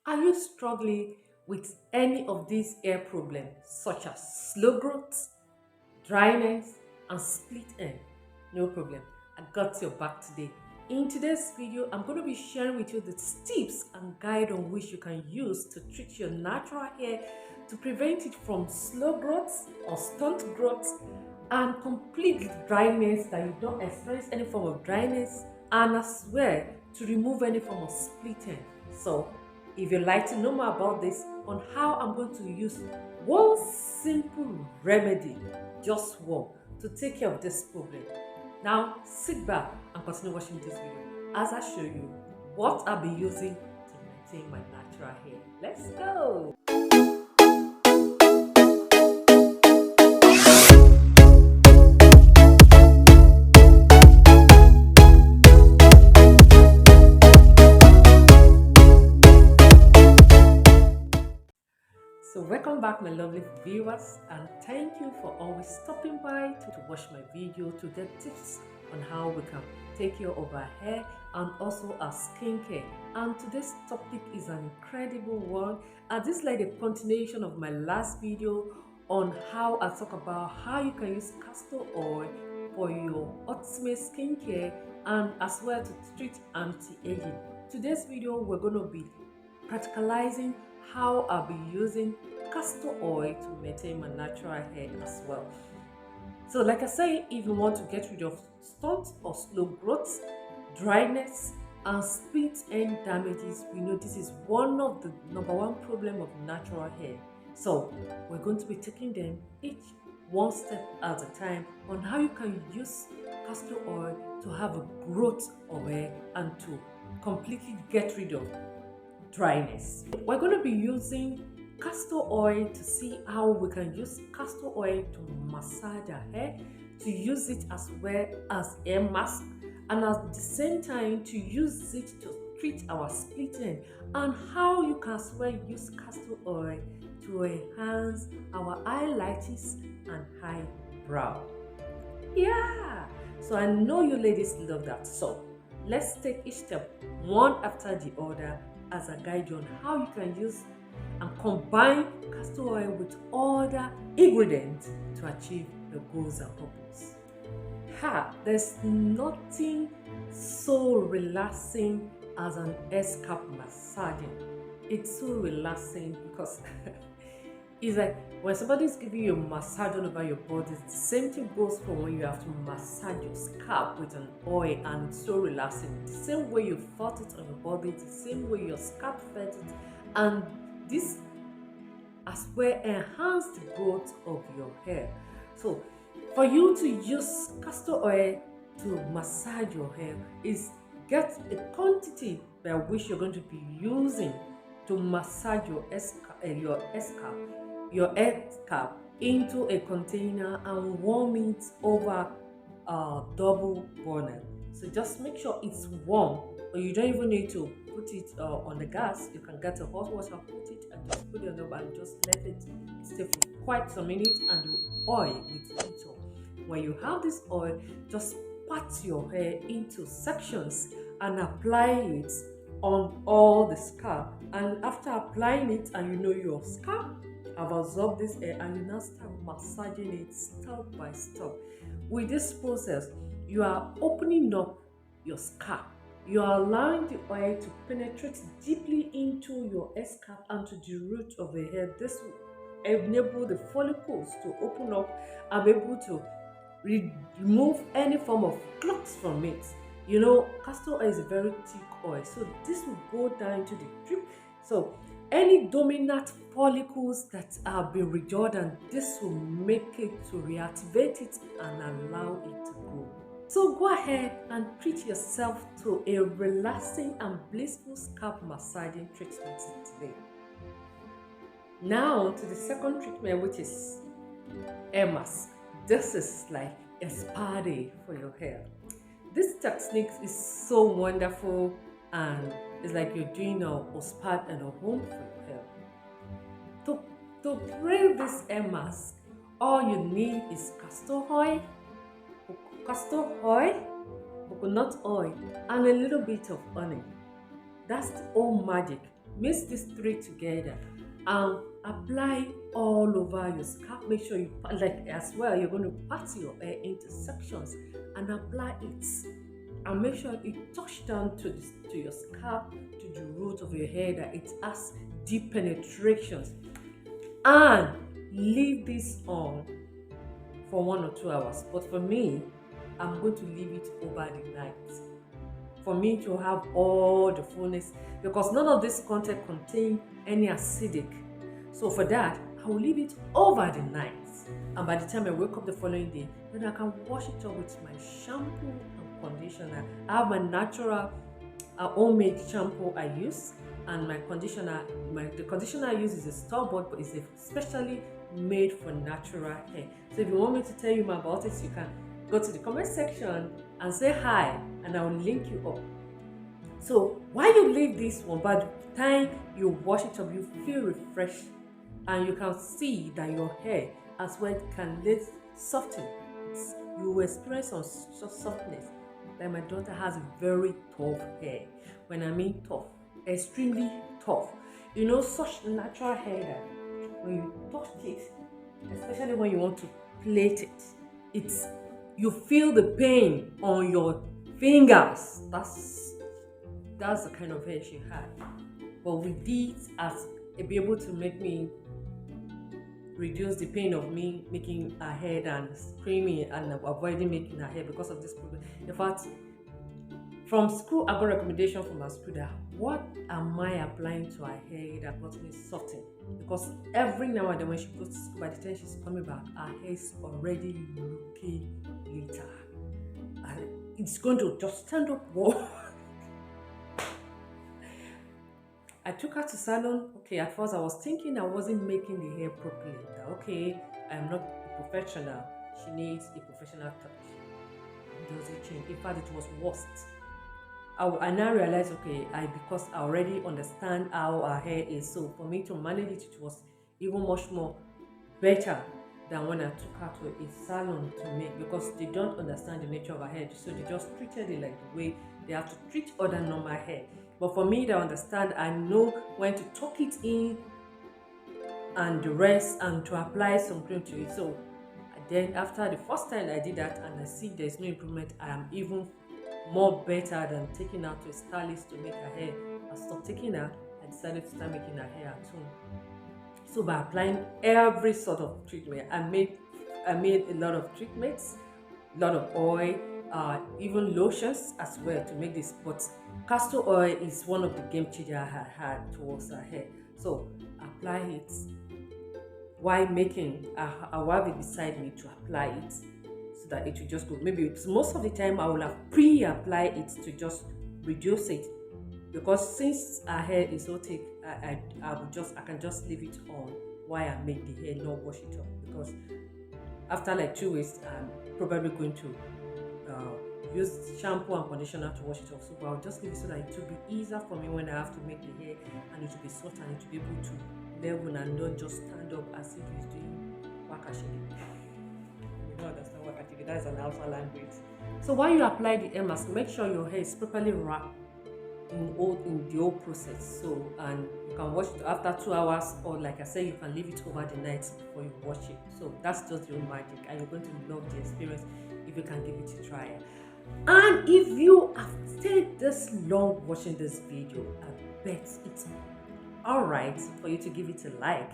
Are you struggling with any of these hair problems such as slow growth, dryness, and split end? No problem. I got your back today. In today's video, I'm going to be sharing with you the tips and guide on which you can use to treat your natural hair to prevent it from slow growth or stunt growth and complete dryness, that you don't experience any form of dryness, and as well to remove any form of split end. So if you'd like to know more about this on how I'm going to use one simple remedy, just one, to take care of this problem. Now sit back and continue watching this video as I show you what I'll be using to maintain my natural hair. Let's go! So welcome back my lovely viewers, and thank you for always stopping by to watch my video to get tips on how we can take care of our hair and also our skincare. And today's topic is an incredible one, and this is like a continuation of my last video on how I talk about how you can use castor oil for your ultimate skincare and as well to treat anti-aging. Today's video we're going to be practicalizing how I'll be using castor oil to maintain my natural hair as well. So like I say, if you want to get rid of stunt or slow growth, dryness, and split end damages, we know this is one of the #1 problem of natural hair. So we're going to be taking them each one step at a time on how you can use castor oil to have a growth of hair and to completely get rid of dryness. We're going to be using castor oil to see how we can use castor oil to massage our hair, to use it as well as hair mask, and at the same time to use it to treat our split end, and how you can as well use castor oil to enhance our highlights and eyebrow. Yeah, so I know you ladies love that. So let's take each step one after the other as I guide you on how you can use and combine castor oil with other ingredients to achieve your goals and purpose. There's nothing so relaxing as an hair scalp massaging. It's so relaxing because it's like when somebody is giving you a massage all over your body, the same thing goes for when you have to massage your scalp with an oil, and it's so relaxing. The same way you felt it on your body, the same way your scalp felt it, and this as well enhance the growth of your hair. So for you to use castor oil to massage your hair is get a quantity by which you're going to be using to massage your hair scalp into a container and warm it over a double burner. So just make sure it's warm, or you don't even need to put it on the gas. You can get a hot water, put it, and just put it on the bar and just let it stay for quite some minutes, and the oil will heat up. When you have this oil, just pat your hair into sections and apply it on all the scalp. And after applying it, and you know your scalp have absorbed this air, and you now start massaging it step by step. With this process, you are opening up your scalp. You are allowing the oil to penetrate deeply into your hair scalp and to the root of the hair. This will enable the follicles to open up and be able to remove any form of clots from it. You know, castor oil is a very thick oil, so this will go down into the drip. So any dominant follicles that have been redundant, this will make it to reactivate it and allow it to grow. So go ahead and treat yourself to a relaxing and blissful scalp massaging treatment today. Now to the second treatment, which is hair mask. This is like a spa day for your hair. This technique is so wonderful, and it's like you're doing a spa at a home for your hair. To prepare this hair mask, all you need is castor oil, coconut oil, and a little bit of honey. That's the whole magic mix these three together and apply all over your scalp. Make sure you like as well. You're going to part your hair into sections and apply it, and make sure it touch down to your scalp, to the root of your hair, that it has deep penetrations, and leave this on for 1 or 2 hours. But for me, I'm going to leave it over the night for me to have all the fullness, because none of this content contain any acidic. So for that, I will leave it over the night, and by the time I wake up the following day, then I can wash it up with my shampoo and conditioner. I have my natural homemade shampoo I use, and my conditioner. The conditioner I use is a store-bought, but it's especially made for natural hair. So if you want me to tell you more about it, you can go to the comment section and say hi, and I will link you up. So while you leave this one, by the time you wash it up, you feel refreshed, and you can see that your hair as well can let soften. You will experience some softness. Like my daughter has very tough hair. When I mean tough, extremely tough. You know, such natural hair that when you touch it, especially when you want to plait it, you feel the pain on your fingers. That's the kind of hair she had. But with these, as it be able to make me reduce the pain of me making her hair and screaming and avoiding making her hair because of this problem. In fact, from school, I got recommendation from my school that what am I applying to her hair that got me softened? Because every now and then when she goes to school, by the time she's coming back, her hair is already looking lighter, and it's going to just stand up. Whoa. I took her to salon. Okay, at first I was thinking I wasn't making the hair properly. That, okay, I'm not a professional. She needs a professional touch. Does it change? In fact, it was worse. I now realized, okay, because I already understand how her hair is, so for me to manage it, it was even much more better than when I took her to a salon to make, because they don't understand the nature of her hair, so they just treated it like the way they have to treat other normal hair. But for me, they understand. I know when to tuck it in and the rest, and to apply some cream to it. So then after the first time I did that and I see there's no improvement, I am even more better than taking her to a stylist to make her hair. I stopped taking her. I decided to start making her hair at home. So by applying every sort of treatment, I made a lot of treatments, a lot of oil, even lotions as well to make this. But castor oil is one of the game changers I had towards her hair. So apply it while making. I'll have it beside me to apply it, so that it will just go. Maybe most of the time I will have pre-apply it to just reduce it, because since our hair is so thick, I can just leave it on while I make the hair, not wash it up, because after like 2 weeks I'm probably going to use shampoo and conditioner to wash it off. So I'll just leave it so that it will be easier for me when I have to make the hair, and it will be soft, and it will be able to level and not just stand up as if it's doing wakashiri. You don't understand wakashiri, that's an Hausa language. So while you apply the hair mask, make sure your hair is properly wrapped in the whole process. So, and you can wash it after 2 hours, or like I said, you can leave it over the night before you wash it. So that's just your magic, and you're going to love the experience if you can give it a try. And if you have stayed this long watching this video, I bet it's alright for you to give it a like,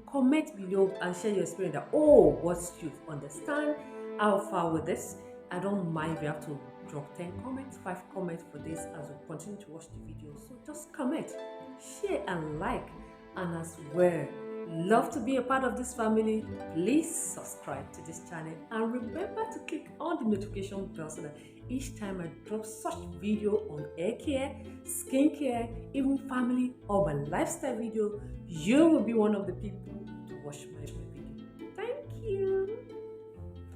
comment below and share your experience that, oh, what you understand, how far with this. I don't mind if you have to drop 10 comments, 5 comments for this as we continue to watch the video. So just comment, share and like, and as well, love to be a part of this family, please subscribe to this channel and remember to click on the notification bell so that each time I drop such video on hair care, skincare, even family or my lifestyle video, you will be one of the people to watch my video. Thank you.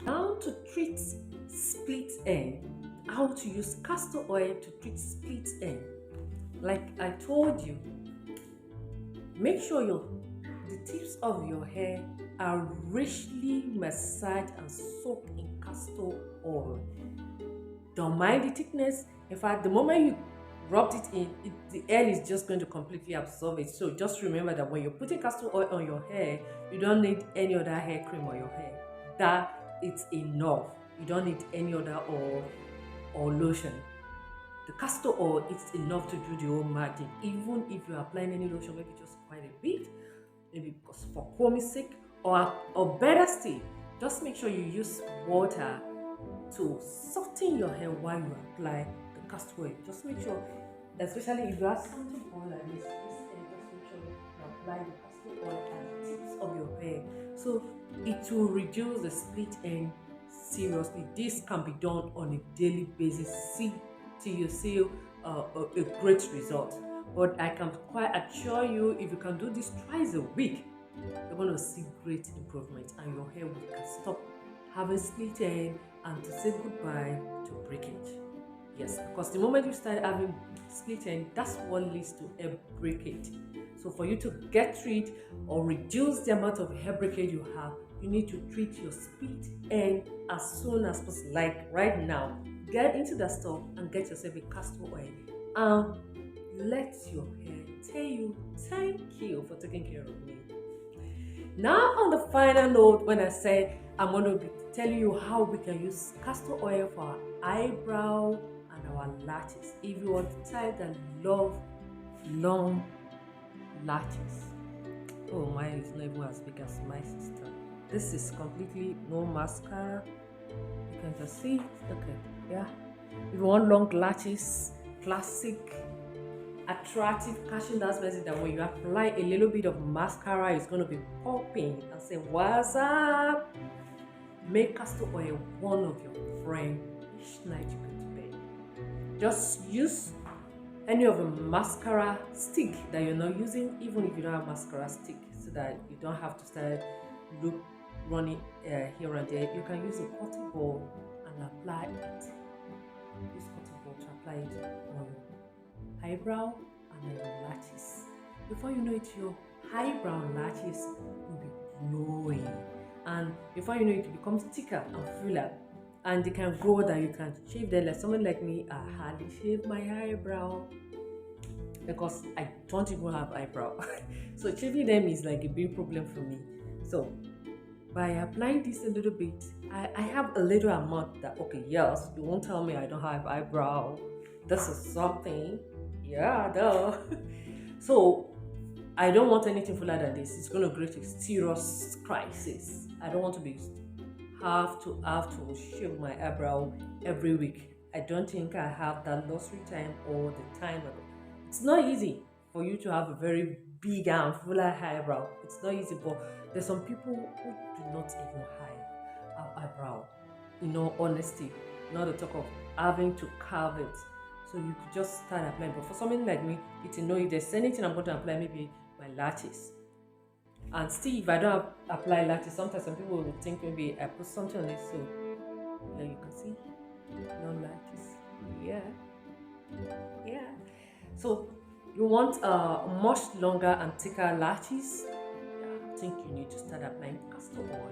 How to treat split end. How to use castor oil to treat split end. Like I told you, make sure the tips of your hair are richly massaged and soaked in castor oil. Don't mind the thickness. In fact, the moment you rubbed it in, the oil is just going to completely absorb it. So just remember that when you're putting castor oil on your hair, you don't need any other hair cream on your hair. That it's enough. You don't need any other oil or lotion. The castor oil is enough to do the whole magic. Even if you're applying any lotion, maybe just quite a bit, maybe because for combing sake, or better still, just make sure you use water to soften your hair while you apply the castor oil. Just make sure, especially if you have something on like this, just make sure you apply the castor oil at the tips of your hair, so it will reduce the split end seriously. This can be done on a daily basis. See till you see a great result. But I can quite assure you, if you can do this twice a week, you're going to see great improvement, and your hair will stop having split end and to say goodbye to breakage. Yes, because the moment you start having split end, that's what leads to hair breakage. So for you to get rid or reduce the amount of hair breakage you have, you need to treat your split end as soon as possible. Like right now, get into the store and get yourself a castor oil, and let your hair tell you thank you for taking care of me. Now on the final note, when I say I'm going to be telling you how we can use castor oil for our eyebrow and our lashes. If you are the type that love long lashes, oh, mine is not even as big as my sister. This is completely no mascara. You can just see. Okay, yeah. If you want long lashes, classic, attractive, catching that message that when you apply a little bit of mascara, it's going to be popping and say, "What's up?" Make castor oil one of your friends each night you go to bed. Just use any of the mascara stick that you're not using, even if you don't have mascara stick, so that you don't have to start running here and there. You can use a cotton ball and apply it. Use cotton ball to apply it on your eyebrow and then your lashes. Before you know it, your eyebrow and lashes will be glowing, and before you know it becomes thicker and fuller, and they can grow that you can shave them. Like someone like me, I hardly shave my eyebrow because I don't even have eyebrow. So shaving them is like a big problem for me. So by applying this a little bit, I have a little amount that, okay, yes, you won't tell me I don't have eyebrow. This is something. Yeah, duh. So I don't want anything fuller than this. It's going to create a serious crisis. I don't want to have to shave my eyebrow every week. I don't think I have that luxury time or the time. It's not easy for you to have a very big and fuller eyebrow. It's not easy, but there's some people who do not even have eyebrow. In all honesty, not to talk of having to carve it. So you could just start applying. But for something like me, it's know if there's anything I'm going to apply, maybe my lashes. And still, if I don't apply lashes, sometimes some people will think maybe I put something on it. So yeah, you can see no lashes. Yeah. So you want much longer and thicker lashes. I think you need to start applying castor oil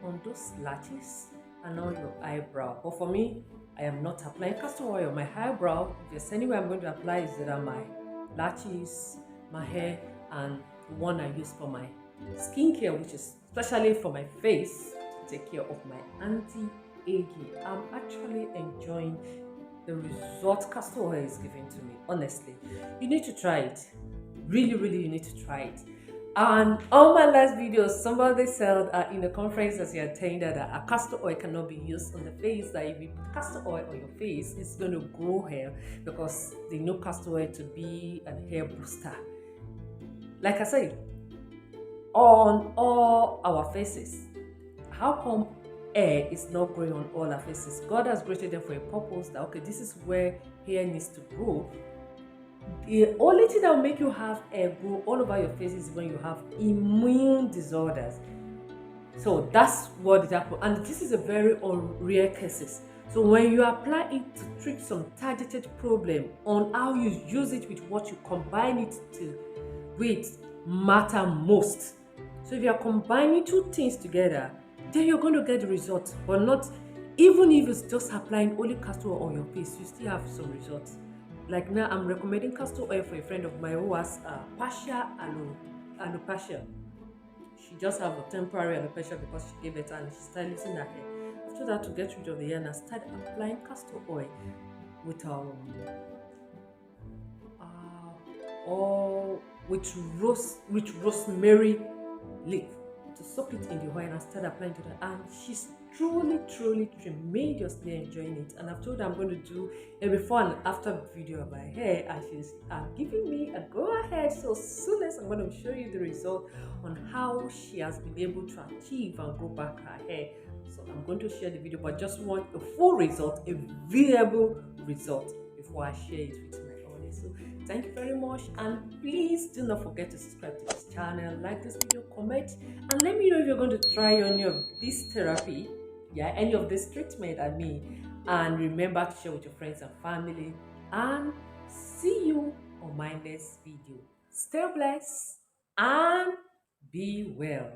on those lashes and on your eyebrow. But for me, I am not applying castor oil on my eyebrow. If there's anywhere I'm going to apply, is that my lashes, my hair, and the one I use for my skincare, which is especially for my face to take care of my anti-aging. I'm actually enjoying the result castor oil is giving to me. Honestly, you need to try it. Really, you need to try it. And on my last video, somebody said in the conference as you attended that a castor oil cannot be used on the face. That if you put castor oil on your face, it's going to grow hair, because they know castor oil to be a hair booster. Like I said, on all our faces, how come hair is not growing on all our faces? God has created them for a purpose. That okay, this is where hair needs to grow. The only thing that will make you have hair grow all over your face is when you have immune disorders. So that's what it happens, and this is a very rare cases. So when you apply it to treat some targeted problem, on how you use it with what you combine it with matter most. So if you are combining two things together, then you're going to get the result. But not even if it's just applying only castor oil on your face, you still have some results. Like now, I'm recommending castor oil for a friend of mine who has partial alopecia. She just have a temporary alopecia because she gave birth and she started losing her hair. After that, to get rid of the hair, and I started applying castor oil with or with rosemary leaf to soak it in the oil and start applying to that. And she's truly tremendously enjoying it. And I've told her I'm going to do a before and after video of my hair, and she's giving me a go ahead. So soon as I'm going to show you the result on how she has been able to achieve and grow back her hair. So I'm going to share the video, but just want a full result, a viable result before I share it with my audience. So thank you very much, and please do not forget to subscribe to this channel, like this video, comment, and let me know if you're going to try any of this therapy, yeah, any of this treatment I mean. And remember to share with your friends and family, and see you on my next video. Stay blessed and be well.